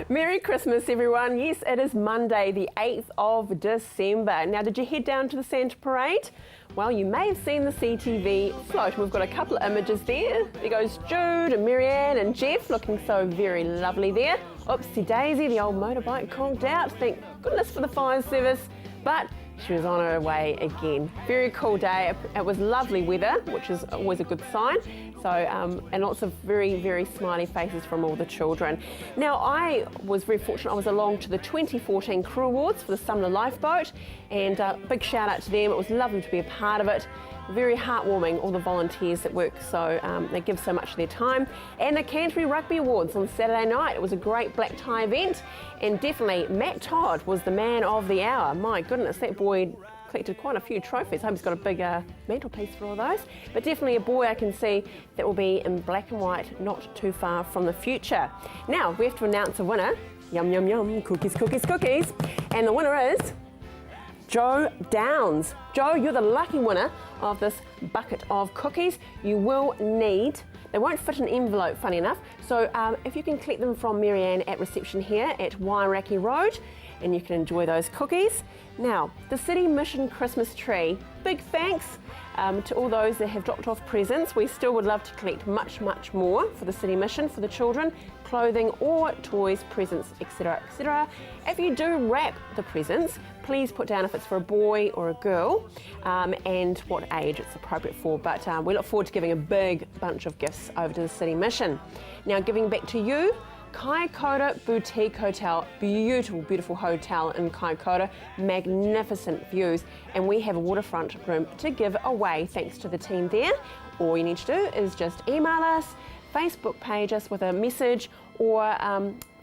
Merry Christmas, everyone. Yes, it is Monday, the 8th of December. Now, did you head down to the Santa Parade? Well, you may have seen the CTV float. We've got a couple of images there. There goes Jude and Marianne and Jeff, looking so very lovely there. Oopsie daisy, the old motorbike conked out. Thank goodness for the fire service. But she was on her way again. Very cool day. It was lovely weather, which is always a good sign. So, and lots of very, very smiley faces from all the children. Now, I was very fortunate. I was along to the 2014 Crew Awards for the Sumner Lifeboat, and big shout out to them. It was lovely to be a part of it. Very heartwarming, all the volunteers that work, so they give so much of their time. And the Canterbury Rugby Awards on Saturday night. It was a great black tie event, and definitely Matt Todd was the man of the hour. My goodness, that boy collected quite a few trophies. I hope he's got a big mantelpiece for all those. But definitely a boy I can see that will be in black and white not too far from the future. Now, we have to announce a winner. Yum, yum, yum, cookies, cookies, cookies. And the winner is Joe Downs. Joe, you're the lucky winner of this bucket of cookies. You will need, they won't fit in an envelope, funny enough, so if you can collect them from Marianne at reception here at Wairaki Road, and you can enjoy those cookies. Now, the City Mission Christmas tree, big thanks to all those that have dropped off presents. We still would love to collect much, much more for the City Mission, for the children, clothing or toys, presents, etc., etc. If you do wrap the presents, please put down if it's for a boy or a girl and what age it's appropriate for. But we look forward to giving a big bunch of gifts over to the City Mission. Now, giving back to you, Kaikoura Boutique Hotel, beautiful, beautiful hotel in Kaikoura, magnificent views, and we have a waterfront room to give away thanks to the team there. All you need to do is just email us, Facebook page us with a message, or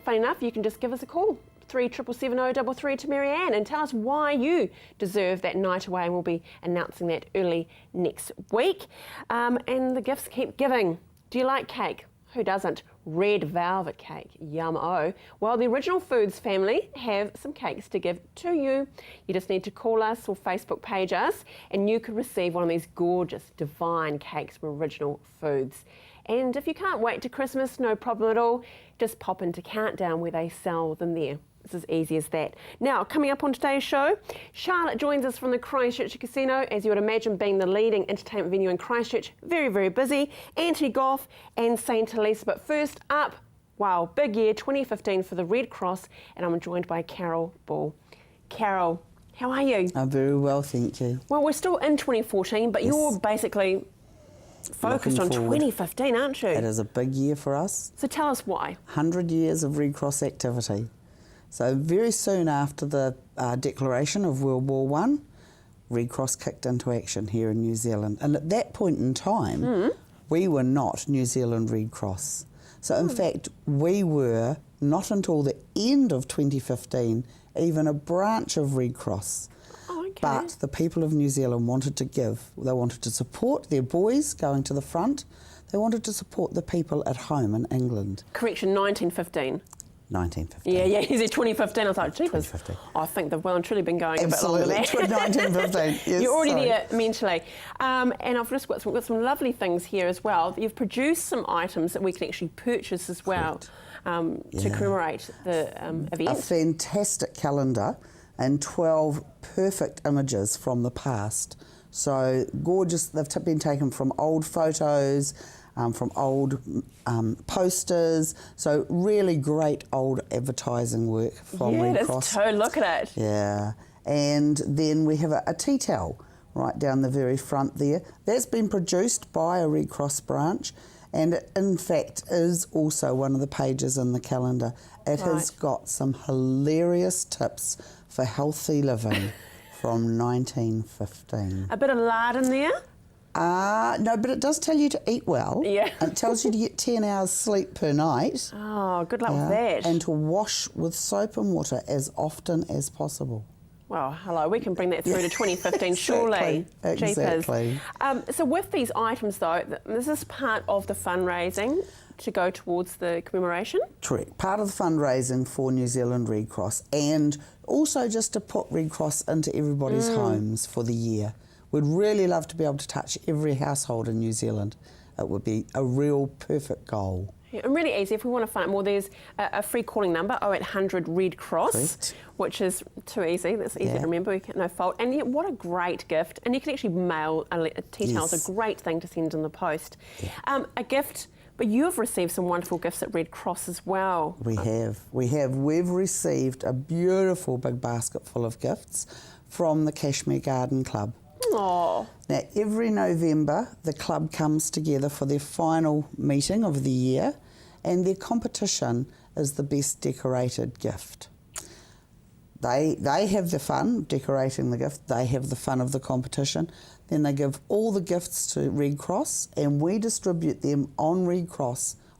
funny enough, you can just give us a call, 377033 to Marianne, and tell us why you deserve that night away, and we'll be announcing that early next week. And the gifts keep giving. Do you like cake? Who doesn't? Red velvet cake, yum-o. Well, the Original Foods family have some cakes to give to you. You just need to call us or Facebook page us, and you could receive one of these gorgeous, divine cakes from Original Foods. And if you can't wait to Christmas, no problem at all. Just pop into Countdown where they sell them there. It's as easy as that. Now, coming up on today's show, Charlotte joins us from the Christchurch Casino, as you would imagine, being the leading entertainment venue in Christchurch. Very, very busy. Anthony Goff and St. Elisa. But first up, wow, big year 2015 for the Red Cross, and I'm joined by Carol Ball. Carol, how are you? I'm very well, thank you. Well, we're still in 2014, but yes, you're basically focused on 2015, aren't you? It is a big year for us. So tell us why. 100 years of Red Cross activity. So very soon after the declaration of World War I, Red Cross kicked into action here in New Zealand. And at that point in time, we were not New Zealand Red Cross. So in fact, we were, not until the end of 2015, even a branch of Red Cross. But the people of New Zealand wanted to give. They wanted to support their boys going to the front. They wanted to support the people at home in England. Correction, 1915. 1915. Yeah, he said 2015. I was like, gee, I think they've well and truly been going absolutely a bit longer than that. 1915. Yes, you're already there mentally. And I've just got some lovely things here as well. You've produced some items that we can actually purchase as well to commemorate the event. A fantastic calendar and 12 perfect images from the past. So gorgeous. They've been taken from old photos, from old posters, so really great old advertising work from Red Cross. Yeah, look at it. Yeah, and then we have a tea towel right down the very front there. That's been produced by a Red Cross branch, and it in fact is also one of the pages in the calendar. It has got some hilarious tips for healthy living from 1915. A bit of lard in there? No, but it does tell you to eat well. Yeah. And it tells you to get 10 hours sleep per night. Oh, good luck with that. And to wash with soap and water as often as possible. Well, hello, we can bring that through to 2015, surely. Exactly. So with these items, though, this is part of the fundraising to go towards the commemoration? Correct. Part of the fundraising for New Zealand Red Cross, and also just to put Red Cross into everybody's homes for the year. We'd really love to be able to touch every household in New Zealand. It would be a real perfect goal. Yeah, and really easy. If we want to find out more, there's a free calling number, 0800 Red Cross, Correct. which is too easy. That's easy to remember, no fault. And yet, what a great gift. And you can actually mail a tea towel. It's a great thing to send in the post. Yeah. A gift, but you've received some wonderful gifts at Red Cross as well. We have. We've received a beautiful big basket full of gifts from the Cashmere Garden Club. Oh. Now, every November, the club comes together for their final meeting of the year, and their competition is the best decorated gift. They have the fun decorating the gift, they have the fun of the competition, then they give all the gifts to Red Cross, and we distribute them on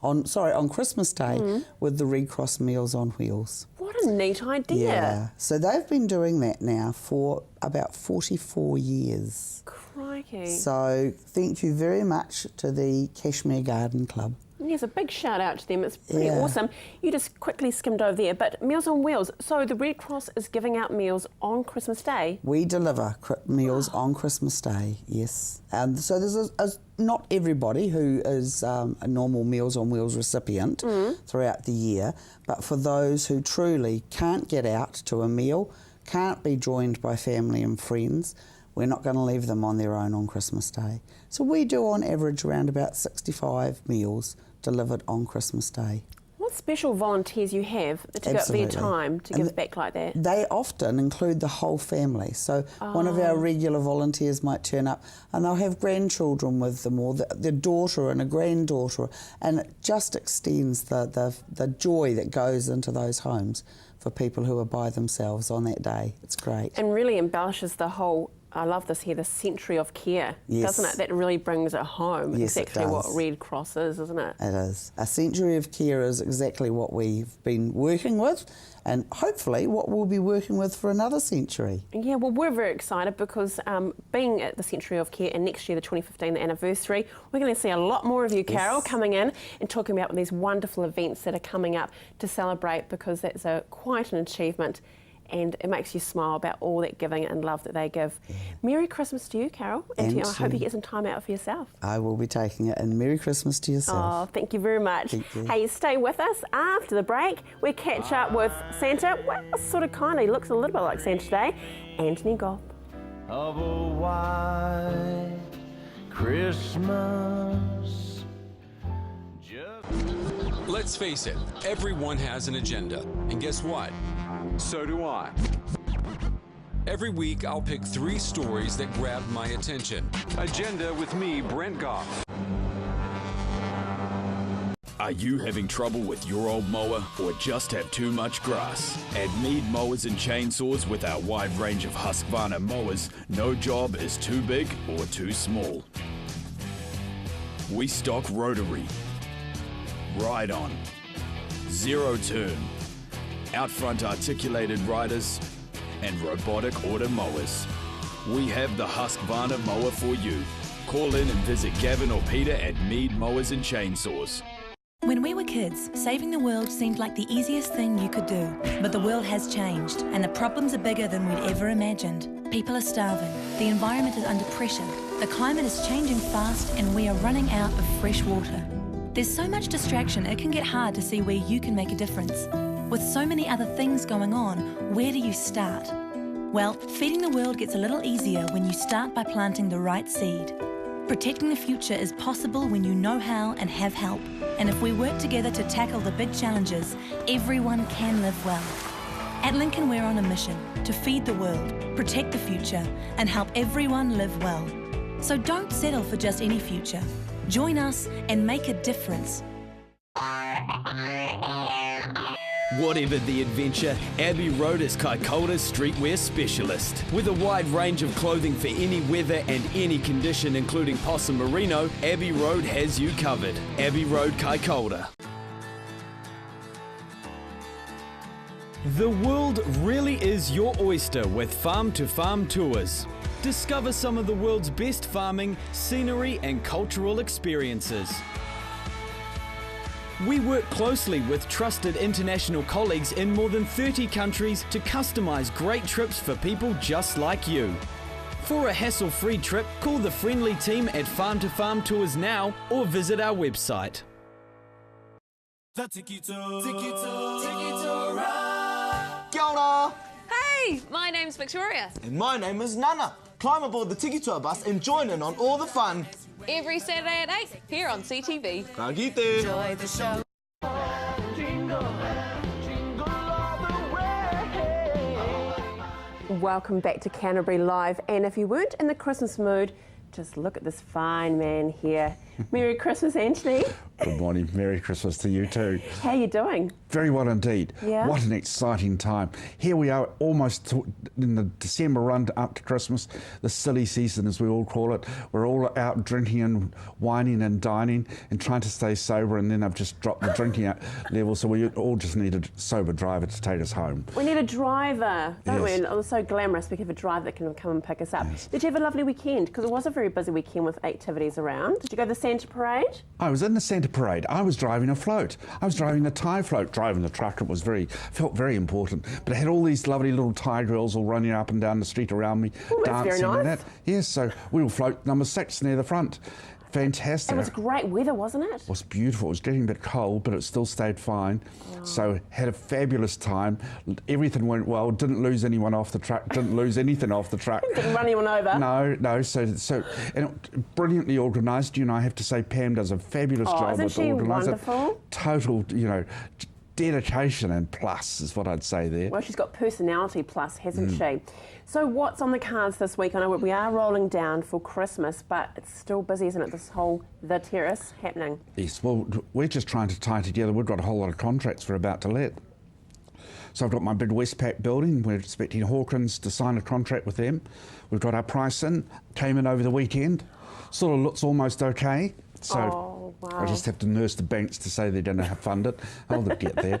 on Christmas Day with the Red Cross Meals on Wheels. What a neat idea. Yeah, so they've been doing that now for about 44 years. Crikey. So thank you very much to the Cashmere Garden Club. Yes, a big shout out to them. It's pretty awesome. You just quickly skimmed over there, but Meals on Wheels. So the Red Cross is giving out meals on Christmas Day? We deliver meals on Christmas Day, yes. So there's not everybody who is a normal Meals on Wheels recipient throughout the year, but for those who truly can't get out to a meal, can't be joined by family and friends, we're not going to leave them on their own on Christmas Day. So we do on average around about 65 meals delivered on Christmas Day. What special volunteers you have to go up their time to give back like that? They often include the whole family. So one of our regular volunteers might turn up and they'll have grandchildren with them, or their daughter and a granddaughter, and it just extends the joy that goes into those homes for people who are by themselves on that day. It's great. And really embellishes the whole, I love this here, the century of care, doesn't it? That really brings it home. Yes, exactly it what does. Red Cross is, isn't it? It is. A century of care is exactly what we've been working with, and hopefully what we'll be working with for another century. Yeah, well, we're very excited because being at the Century of Care and next year, the 2015 anniversary, we're going to see a lot more of you, Carol, coming in and talking about these wonderful events that are coming up to celebrate, because that's quite an achievement. And it makes you smile about all that giving and love that they give. Yeah. Merry Christmas to you, Carol. And to you, I hope you get some time out for yourself. I will be taking it, and Merry Christmas to yourself. Oh, thank you very much. Thank you. Hey, stay with us. After the break, we catch up with Santa. Well, sort of kind of, he looks a little bit like Santa today, Anthony Goff. Of a white Christmas. Let's face it, everyone has an agenda. And guess what? So do I. Every week, I'll pick 3 stories that grab my attention. Agenda with me, Brent Goff. Are you having trouble with your old mower, or just have too much grass? At Mead Mowers and Chainsaws, with our wide range of Husqvarna mowers, no job is too big or too small. We stock rotary, ride-on, zero turn, out front articulated riders, and robotic order mowers. We have the Husqvarna mower for you. Call in and visit Gavin or Peter at Mead Mowers and Chainsaws. When we were kids, saving the world seemed like the easiest thing you could do. But the world has changed, and the problems are bigger than we'd ever imagined. People are starving, the environment is under pressure, the climate is changing fast, and we are running out of fresh water. There's so much distraction, it can get hard to see where you can make a difference. With so many other things going on, where do you start? Well, feeding the world gets a little easier when you start by planting the right seed. Protecting the future is possible when you know how and have help. And if we work together to tackle the big challenges, everyone can live well. At Lincoln, we're on a mission to feed the world, protect the future, and help everyone live well. So don't settle for just any future. Join us and make a difference. Whatever the adventure, Abbey Road is Kaikoura's streetwear specialist. With a wide range of clothing for any weather and any condition, including possum merino, Abbey Road has you covered. Abbey Road Kaikoura. The world really is your oyster with Farm to Farm tours. Discover some of the world's best farming, scenery and cultural experiences. We work closely with trusted international colleagues in more than 30 countries to customize great trips for people just like you. For a hassle-free trip, call the friendly team at Farm to Farm Tours now or visit our website. The Tiki Tour. Tiki Tour. Tiki Tour ride. Kia ora. Hey, my name's Victoria. And my name is Nana. Climb aboard the Tiki Tour bus and join in on all the fun. Every Saturday at 8 here on CTV. Ka kite. Enjoy the show. Welcome back to Canterbury Live, and if you weren't in the Christmas mood, just look at this fine man here. Merry Christmas, Anthony. Good morning. Merry Christmas to you too. How are you doing? Very well indeed. Yeah. What an exciting time. Here we are almost in the December run up to Christmas, the silly season as we all call it. We're all out drinking and wining and dining and trying to stay sober, and then I've just dropped the drinking level, so we all just need a sober driver to take us home. We need a driver, don't we? Yes. And it's so glamorous. We have a driver that can come and pick us up. Yes. Did you have a lovely weekend? Because it was a very busy weekend with activities around. Did you go to the Santa Parade? I was in the Santa Parade. I was driving a float. I was driving the Thai float. Driving the truck, it was felt very important. But it had all these lovely little Thai girls all running up and down the street around me, Oh, that's dancing very nice. and that. Yes, so we were float number 6 near the front. Fantastic. It was great weather, wasn't it? It was beautiful. It was getting a bit cold, but it still stayed fine. Wow. So had a fabulous time. Everything went well. Didn't lose anyone off the truck. Didn't lose anything off the truck. Didn't run anyone over? No. So and it, brilliantly organised. You know, I have to say Pam does a fabulous job isn't with she organising. wonderful? Total, dedication and plus is what I'd say there. Well, she's got personality plus, hasn't she? So what's on the cards this week? I know we are rolling down for Christmas, but it's still busy, isn't it, this whole The Terrace happening? Yes, well, we're just trying to tie together. We've got a whole lot of contracts we're about to let. So I've got my big Westpac building. We're expecting Hawkins to sign a contract with them. We've got our price in, came in over the weekend. Sort of looks almost okay. So wow. I just have to nurse the banks to say they don't know how to fund it. I'll get there.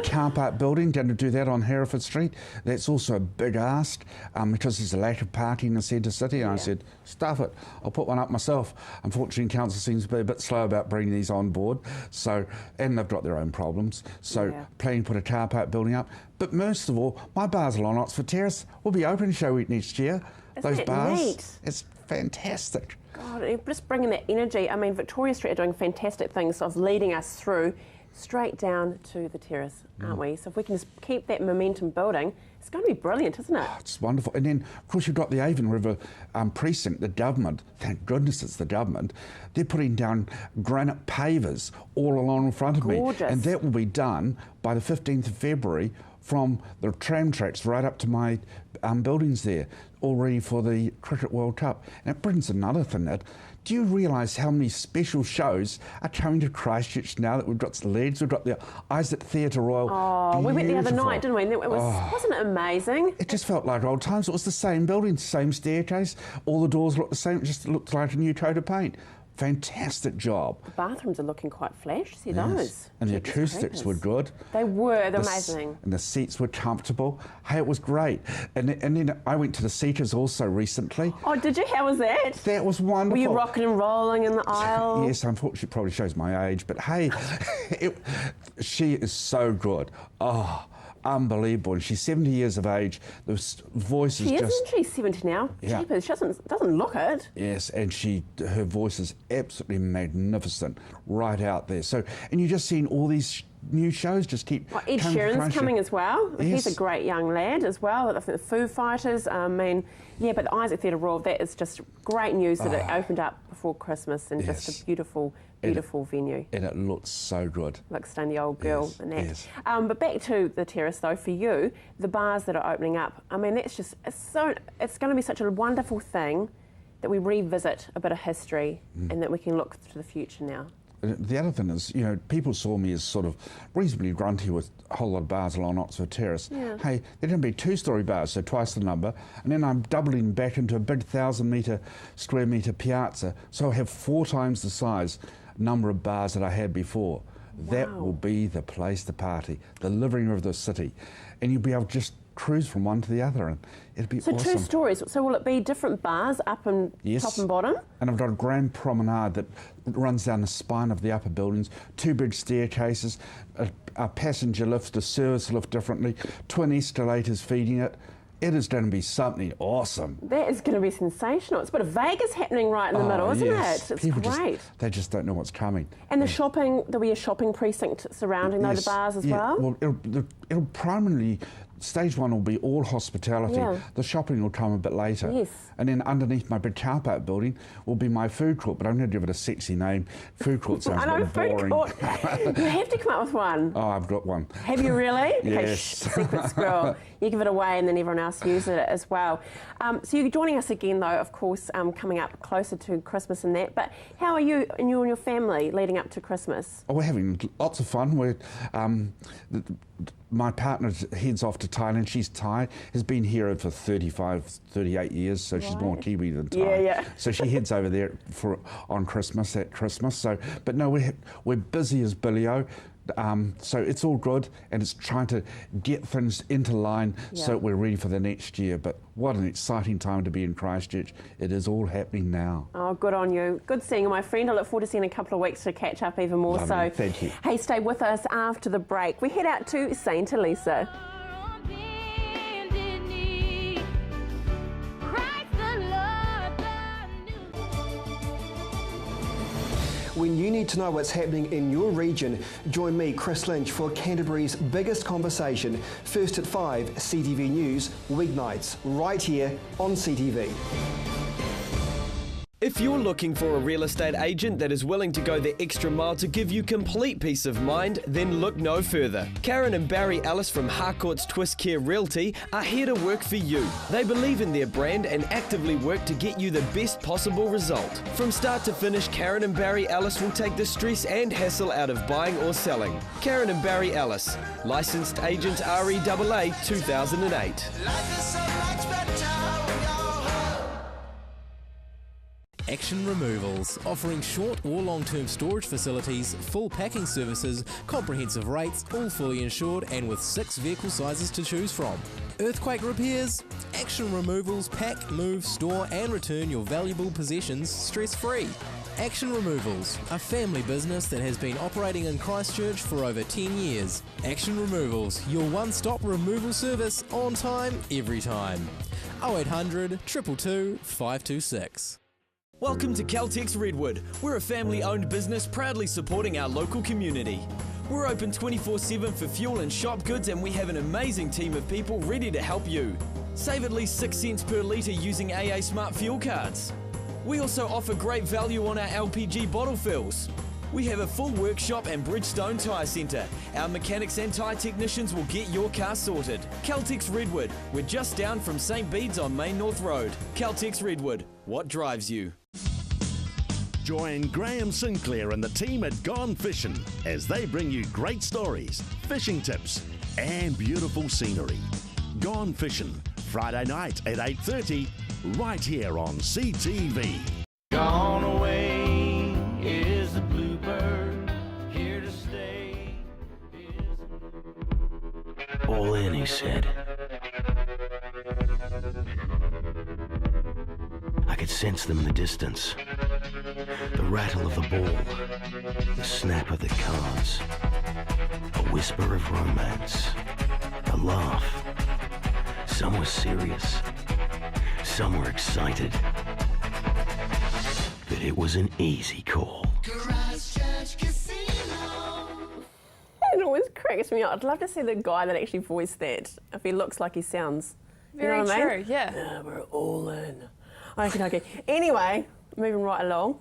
Car park building, going to do that on Hereford Street. That's also a big ask because there's a lack of parking in the centre city. And I said, stuff it, I'll put one up myself. Unfortunately, council seems to be a bit slow about bringing these on board. So, and they've got their own problems. So planning to put a car park building up. But most of all, my bars along Oxford Terrace will be open show week next year. Isn't Those it bars, neat? it's fantastic. God, you're just bringing that energy. I mean, Victoria Street are doing fantastic things of leading us through straight down to the terrace, aren't we? So if we can just keep that momentum building, it's going to be brilliant, isn't it? It's wonderful. And then, of course, you've got the Avon River precinct, the government, thank goodness it's the government, they're putting down granite pavers all along in front of me. And that will be done by the 15th of February from the tram tracks right up to my buildings there, all ready for the Cricket World Cup. And it brings another thing that, do you realise how many special shows are coming to Christchurch now that we've got the Leeds, we've got the Isaac Theatre Royal? Oh, we went the other Beautiful. night, didn't we? And it was, wasn't it amazing? It just felt like old times. It was the same building, same staircase, all the doors looked the same, it just looked like a new coat of paint. Fantastic job. The bathrooms are looking quite flash, see those? And the Jeepers acoustics were good. They were amazing. And the seats were comfortable. Hey, it was great. And then I went to the Seekers also recently. Oh, did you? How was that? That was wonderful. Were you rocking and rolling in the aisle? Yes, unfortunately, it probably shows my age, but hey, she is so good. Oh, unbelievable. And she's 70 years of age. The voice is just... She's 70 now. Yeah. Jeepers, she doesn't look it. Yes, and her voice is absolutely magnificent, right out there. So, and you're just seeing all these new shows just keep Ed Sheeran's coming as well. Yes. He's a great young lad as well. I think the Foo Fighters, but the Isaac Theatre Royal, that is just great news that it opened up before Christmas and just a beautiful venue. And it looks so good. Like staying the old girl and that. Yes. But back to the terrace though, for you, the bars that are opening up, I mean, it's going to be such a wonderful thing that we revisit a bit of history and that we can look to the future now. The other thing is, people saw me as sort of reasonably grunty with a whole lot of bars along Oxford Terrace. Yeah. Hey, they're going to be 2-storey bars, so twice the number, and then I'm doubling back into a big 1,000 square metre piazza, so I'll have 4 times the size number of bars that I had before. Wow. That will be the place to party, the living room of the city, and you'll be able to just cruise from one to the other, and it'll be awesome. 2 stories. So will it be different bars up and top and bottom? And I've got a grand promenade that runs down the spine of the upper buildings, 2 big staircases, a passenger lift, a service lift differently, twin escalators feeding it. It is going to be something awesome. That is going to be sensational. It's a bit of Vegas happening right in the middle, isn't yes. it? It's People great. They just don't know what's coming. And the shopping, there'll be a shopping precinct surrounding the bars as well? Well, it'll primarily, stage one will be all hospitality. Yeah. The shopping will come a bit later. Yes. And then underneath my big car park building will be my food court, but I'm going to give it a sexy name. Food court sounds a bit boring. Food court. You have to come up with one. Oh, I've got one. Have you really? Yes. Okay, secret squirrel. You give it away and then everyone else uses it as well. So you're joining us again though, of course, coming up closer to Christmas and that, but how are you and your family leading up to Christmas? Oh, we're having lots of fun. My partner heads off to Thailand. She's Thai, has been here for 35, 38 years, so she's more Kiwi than Thai. Yeah. So she heads over there at Christmas. So, but no, we're busy as Billy-O. So it's all good, and it's trying to get things into line so we're ready for the next year. But what an exciting time to be in Christchurch. It is all happening now. Oh, good on you. Good seeing you, my friend. I look forward to seeing you in a couple of weeks to catch up even more. Lovely. So, thank you. Hey, stay with us after the break. We head out to St. Elisa. When you need to know what's happening in your region, join me, Chris Lynch, for Canterbury's biggest conversation, first at 5, CTV News, weeknights, right here on CTV. If you're looking for a real estate agent that is willing to go the extra mile to give you complete peace of mind, then look no further. Karen and Barry Ellis from Harcourt's Twist Care Realty are here to work for you. They believe in their brand and actively work to get you the best possible result. From start to finish, Karen and Barry Ellis will take the stress and hassle out of buying or selling. Karen and Barry Ellis, licensed agent REAA 2008. Action Removals, offering short or long-term storage facilities, full packing services, comprehensive rates, all fully insured and with 6 vehicle sizes to choose from. Earthquake repairs? Action Removals pack, move, store and return your valuable possessions stress-free. Action Removals, a family business that has been operating in Christchurch for over 10 years. Action Removals, your one-stop removal service on time, every time. 0800 222 526. Welcome to Caltex Redwood. We're a family-owned business proudly supporting our local community. We're open 24/7 for fuel and shop goods, and we have an amazing team of people ready to help you. Save at least 6 cents per litre using AA Smart Fuel cards. We also offer great value on our LPG bottle fills. We have a full workshop and Bridgestone Tyre Centre. Our mechanics and tyre technicians will get your car sorted. Caltex Redwood. We're just down from St Bede's on Main North Road. Caltex Redwood. What drives you? Join Graham Sinclair and the team at Gone Fishing as they bring you great stories, fishing tips and beautiful scenery. Gone Fishing, Friday night at 8:30, right here on CTV. Gone away is the bluebird, here to stay is... All in, he said. I could sense them in the distance. The rattle of the ball, the snap of the cards, a whisper of romance, a laugh. Some were serious, some were excited. But it was an easy call. It always cracks me up. I'd love to see the guy that actually voiced that, if he looks like he sounds. Very you know what true, I mean? yeah. We're all in. Okay. Anyway, moving right along.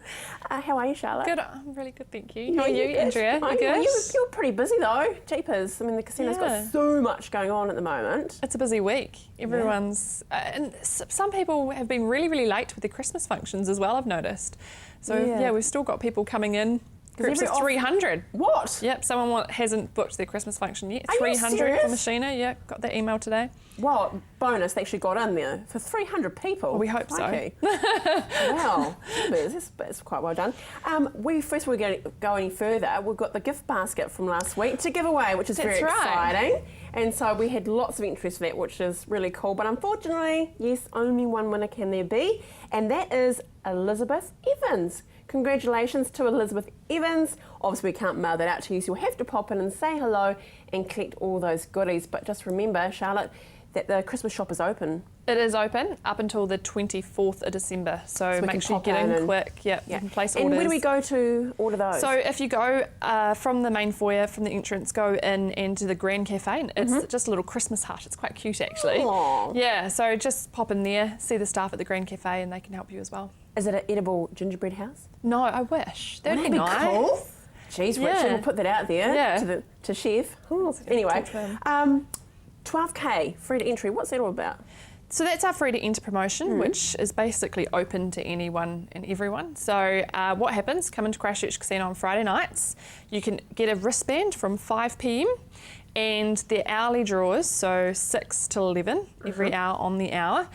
How are you, Charlotte? Good, I'm really good, thank you. How are you, Andrea? You good? You're pretty busy though, jeepers. I mean, the casino's got so much going on at the moment. It's a busy week. Everyone's, and some people have been really, really late with their Christmas functions as well, I've noticed. So yeah, we've still got people coming in. Groups of 300. What? Yep, someone hasn't booked their Christmas function yet. Are 300 for Machina, yeah, got that email today. Well, bonus, they actually got in there for 300 people. Well, we hope so. Wow, that's quite well done. We're going to go any further. We've got the gift basket from last week to give away, which is very exciting. And so we had lots of interest for that, which is really cool. But unfortunately, yes, only one winner can there be, and that is Elizabeth Evans. Congratulations to Elizabeth Evans. Obviously, we can't mail that out to you, so you'll have to pop in and say hello and collect all those goodies. But just remember, Charlotte, that the Christmas shop is open. It is open up until the 24th of December, so we make can sure you pop get in in and- quick. Yep, you can place And orders. where do we go to order those? So if you go from the main foyer, from the entrance, go in into the Grand Cafe, and it's just a little Christmas hut. It's quite cute, actually. Aw. Yeah, so just pop in there, see the staff at the Grand Cafe, and they can help you as well. Is it an edible gingerbread house? No, I wish. That'd Wouldn't be that nice. cool? Jeez, Richard, we'll put that out there to Chef. Anyway, 12K, free to entry. What's that all about? So that's our free to enter promotion, which is basically open to anyone and everyone. So what happens, come into Christchurch Casino on Friday nights, you can get a wristband from 5 p.m. and they're hourly draws, so 6 till 11 every hour on the hour.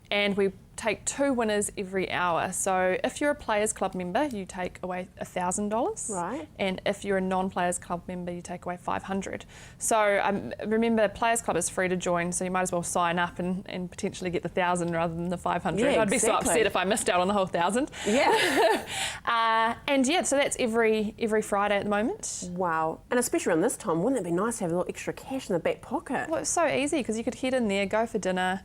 And we take 2 winners every hour. So if you're a Players Club member, you take away $1,000. Right. And if you're a non-Players Club member, you take away $500. So remember, Players Club is free to join, so you might as well sign up and potentially get the 1,000 rather than the 500. Yeah, I'd be so upset if I missed out on the whole 1,000. Yeah. And yeah, so that's every Friday at the moment. Wow. And especially around this time, wouldn't it be nice to have a little extra cash in the back pocket? Well, it's so easy because you could head in there, go for dinner,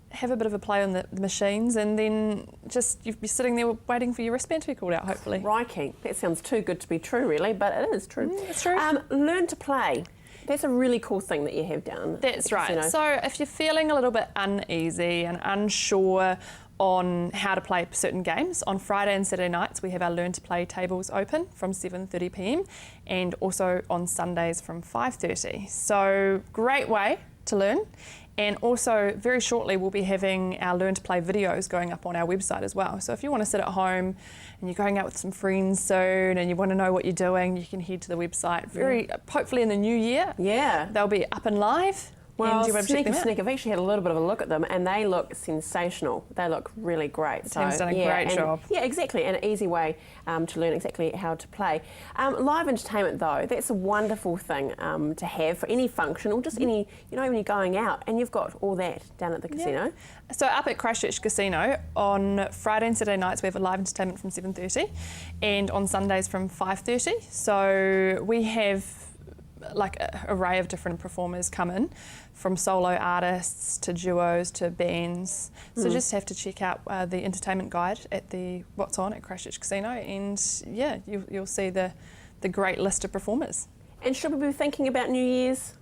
have a bit of a play on the machines, and then just you'd be sitting there waiting for your wristband to be called out, hopefully. Crikey. That sounds too good to be true, really, but it is true. It's true. Learn to play. That's a really cool thing that you have down. That's right. So if you're feeling a little bit uneasy and unsure on how to play certain games, on Friday and Saturday nights we have our Learn to Play tables open from 7:30 p.m. and also on Sundays from 5:30. So great way to learn. And also, very shortly, we'll be having our Learn to Play videos going up on our website as well. So if you want to sit at home and you're going out with some friends soon and you want to know what you're doing, you can head to the website. Hopefully in the new year, they'll be up and live. Well, and you'll be able to check them out. sneak, I've actually had a little bit of a look at them and they look sensational. They look really great. The team's done a great job. Yeah, exactly, and an easy way to learn exactly how to play. Live entertainment though, that's a wonderful thing to have for any function or just any, when you're going out and you've got all that down at the casino. So up at Christchurch Casino, on Friday and Saturday nights we have a live entertainment from 7:30 and on Sundays from 5:30. So we have like an array of different performers come in, from solo artists to duos to bands. So just have to check out the entertainment guide at what's on at Christchurch Casino, and yeah, you'll see the great list of performers. And should we be thinking about New Year's?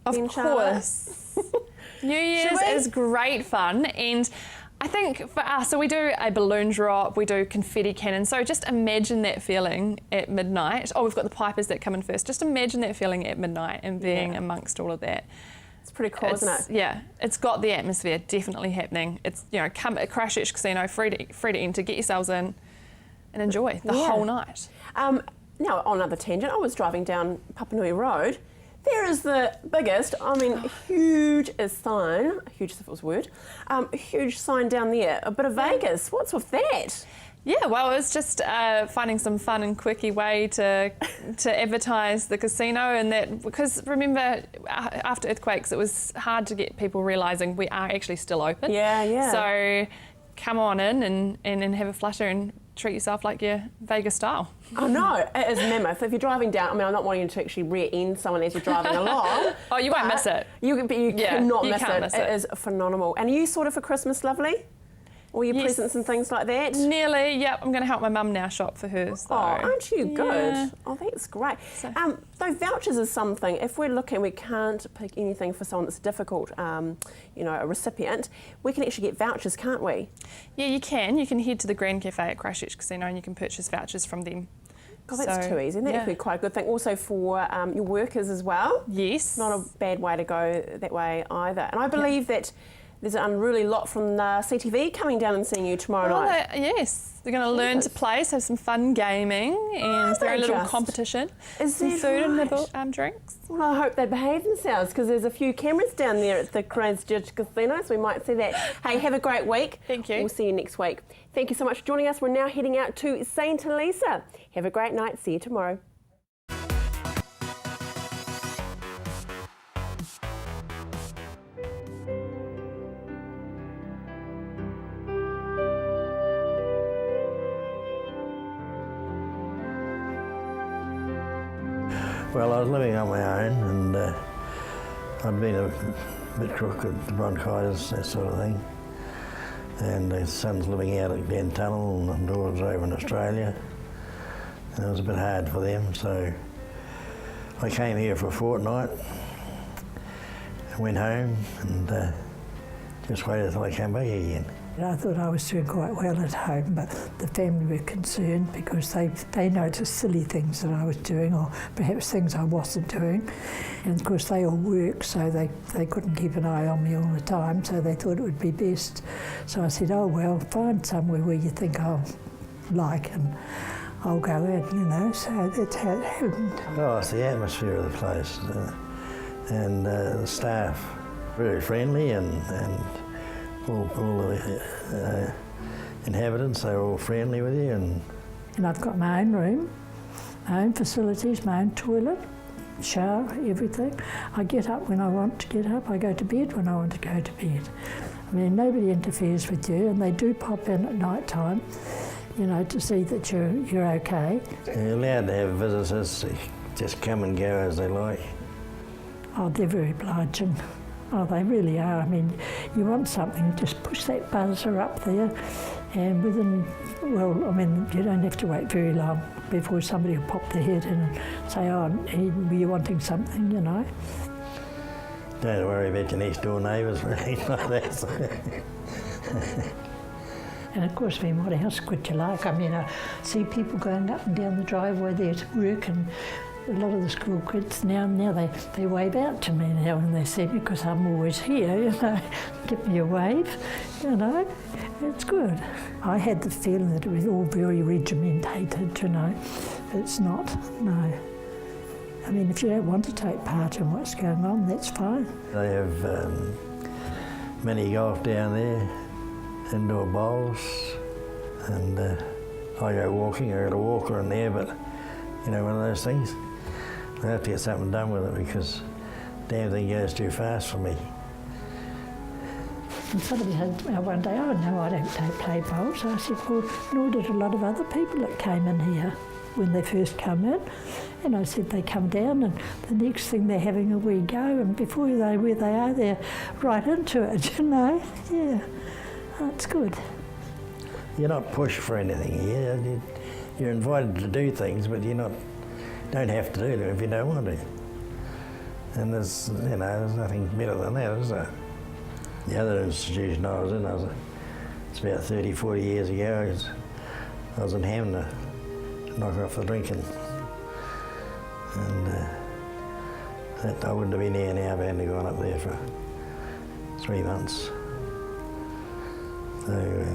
Of course. New Year's is great fun, and I think for us, so we do a balloon drop, we do confetti cannon, so just imagine that feeling at midnight. Oh, we've got the pipers that come in first. Just imagine that feeling at midnight and being amongst all of that. It's pretty cool, isn't it? Yeah, it's got the atmosphere definitely happening. It's, come at Christchurch Casino, free to enter, get yourselves in and enjoy the whole night. Now, on another tangent, I was driving down Papanui Road. There is the biggest, huge sign, huge if it was a word, huge sign down there, a bit of Vegas. What's with that? Yeah, well, it's just finding some fun and quirky way to advertise the casino, and that, because remember, after earthquakes, it was hard to get people realising we are actually still open. Yeah. So come on in and have a flutter and treat yourself like you're Vegas style. Oh no, it is mammoth. If you're driving down, I'm not wanting you to actually rear end someone as you're driving along. Oh, you won't miss it. You cannot miss miss it. It is phenomenal. And are you sorted for Christmas, lovely? All your presents and things like that? Nearly, yep. I'm going to help my mum now shop for hers. Oh, aren't you good? Yeah. Oh, that's great. Though vouchers is something, if we're looking, we can't pick anything for someone that's difficult, a recipient, we can actually get vouchers, can't we? Yeah, you can. You can head to the Grand Cafe at Christchurch Casino and you can purchase vouchers from them. God, that's too easy. And that would be quite a good thing. Also for your workers as well. Yes. Not a bad way to go that way either. And I believe that there's an unruly lot from CTV coming down and seeing you tomorrow night. Yes, they're going to learn to play, so have some fun gaming and their own little competition. Is some that food and right? drinks. Well, I hope they behave themselves because there's a few cameras down there at the Christchurch Casino, so we might see that. Hey, have a great week. Thank you. We'll see you next week. Thank you so much for joining us. We're now heading out to St. Elisa. Have a great night. See you tomorrow. Well, I was living on my own, and I'd been a bit crooked, bronchitis, that sort of thing. And his son's living out at Glen Tunnel and the daughter's over in Australia. And it was a bit hard for them, so I came here for a fortnight, went home and just waited until I came back again. I thought I was doing quite well at home, but the family were concerned because they noticed silly things that I was doing, or perhaps things I wasn't doing. And of course they all work, so they couldn't keep an eye on me all the time, so they thought it would be best. So I said, oh well, find somewhere where you think I'll like and I'll go in, you know, so that's how it happened. Oh, it's the atmosphere of the place and the staff, very friendly and all the inhabitants, they're all friendly with you. And I've got my own room, my own facilities, my own toilet, shower, everything. I get up when I want to get up, I go to bed when I want to go to bed. I mean, nobody interferes with you, and they do pop in at night time, you know, to see that you're okay. You're allowed to have visitors, just come and go as they like. Oh, they're very obliging. Oh, they really are. I mean, you want something, just push that buzzer up there, and within, well, I mean, you don't have to wait very long before somebody will pop their head in and say, oh, were you wanting something, you know? Don't worry about your next door neighbours or anything like that. And of course, I mean, what else could you like? I mean, I see people going up and down the driveway there to work, and a lot of the school kids now they wave out to me now when they see me, because I'm always here, you know, give me a wave, you know, it's good. I had the feeling that it was all very regimented, you know. It's not, no. I mean, if you don't want to take part in what's going on, that's fine. They have mini golf down there, indoor bowls, and I go walking. I got a walker in there, but you know, one of those things. I have to get something done with it because damn thing goes too fast for me. And somebody had one day, oh no, I don't play bowls. I said, well, nor did a lot of other people that came in here when they first come in. And I said, they come down and the next thing they're having a wee go, and before they know where they are, they're right into it, you know. Yeah, oh, it's good. You're not pushed for anything here. You're invited to do things, but you don't have to do them if you don't want to. And there's nothing better than that, is there? The other institution I was in, it's about 30, 40 years ago, I was in Hamner to knock off the drinking. And I wouldn't have been here now if I hadn't gone up there for 3 months. So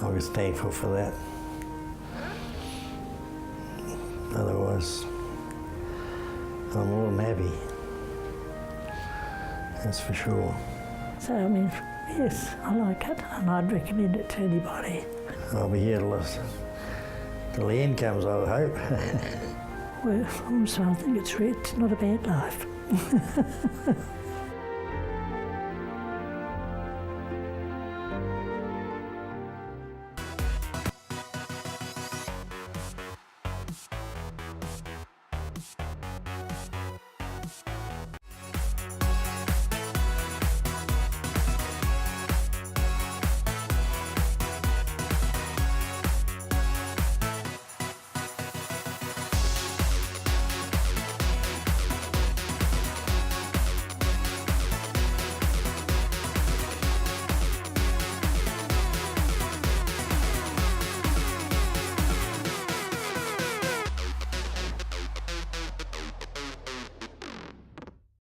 I was thankful for that. Otherwise, I'm more than happy. That's for sure. So, I mean, yes, I like it, and I'd recommend it to anybody. I'll be here till the end comes, I hope. Well, also I think it's not a bad life.